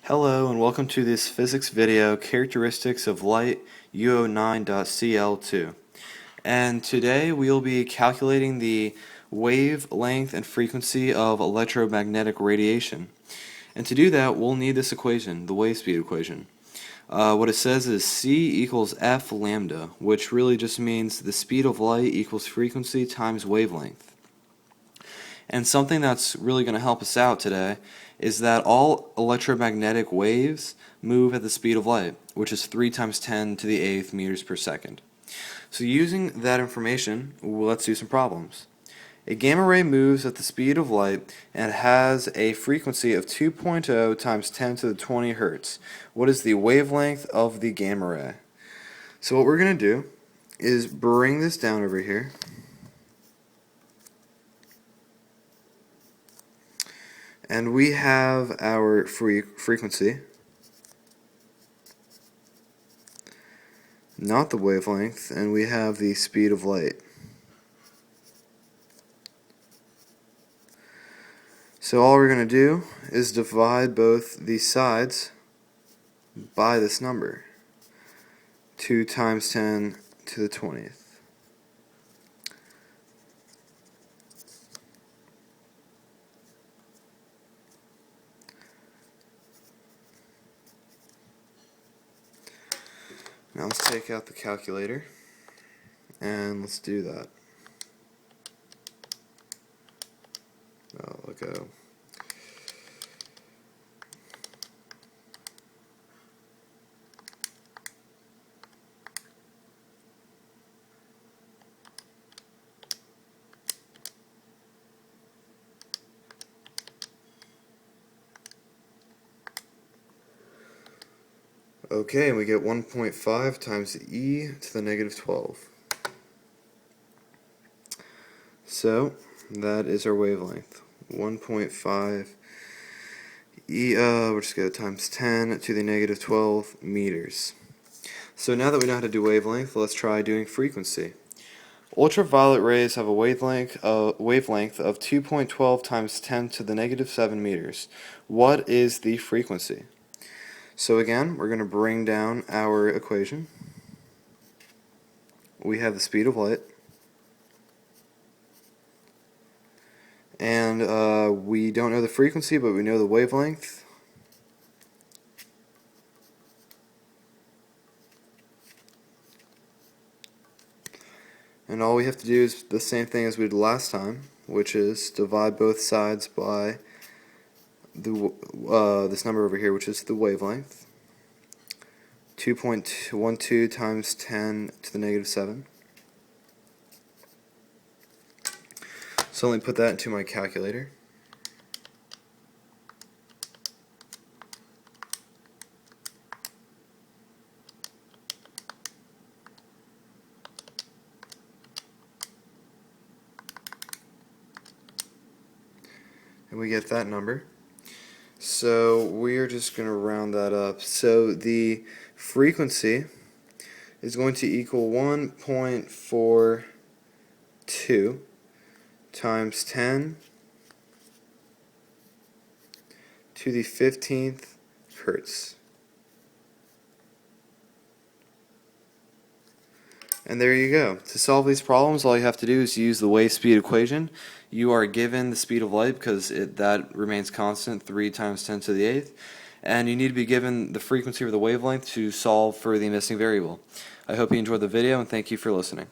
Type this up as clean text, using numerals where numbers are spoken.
Hello and welcome to this physics video, Characteristics of Light U09.CL2. And today we'll be calculating the wavelength and frequency of electromagnetic radiation. And to do that we'll need this equation, the wave speed equation. What it says is C equals F lambda, which really just means the speed of light equals frequency times wavelength. And something that's really going to help us out today is that all electromagnetic waves move at the speed of light, which is 3 times 10 to the 8th meters per second. So using that information, let's do some problems. A gamma ray moves at the speed of light and has a frequency of 2.0 times 10 to the 20 hertz. What is the wavelength of the gamma ray? So what we're going to do is bring this down over here. And we have our frequency, not the wavelength, and we have the speed of light. So all we're going to do is divide both these sides by this number, 2 times 10 to the 20th. Now let's take out the calculator and let's do that. Oh, let go. Okay, and we get 1.5 times e to the negative 12. So, that is our wavelength. 1.5 we're just going to times 10 to the negative 12 meters. So now that we know how to do wavelength, let's try doing frequency. Ultraviolet rays have a wavelength of 2.12 times 10 to the negative 7 meters. What is the frequency? So again, we're going to bring down our equation. We have the speed of light. And we don't know the frequency, but we know the wavelength. And all we have to do is the same thing as we did last time, which is divide both sides by this number over here, which is the wavelength. 2.12 times 10 to the negative 7. So let me put that into my calculator. And we get that number. So we are just going to round that up. So the frequency is going to equal 1.42 times 10 to the 15th hertz. And there you go. To solve these problems, all you have to do is use the wave speed equation. You are given the speed of light because that remains constant, 3 times 10 to the 8th. And you need to be given the frequency or the wavelength to solve for the missing variable. I hope you enjoyed the video and thank you for listening.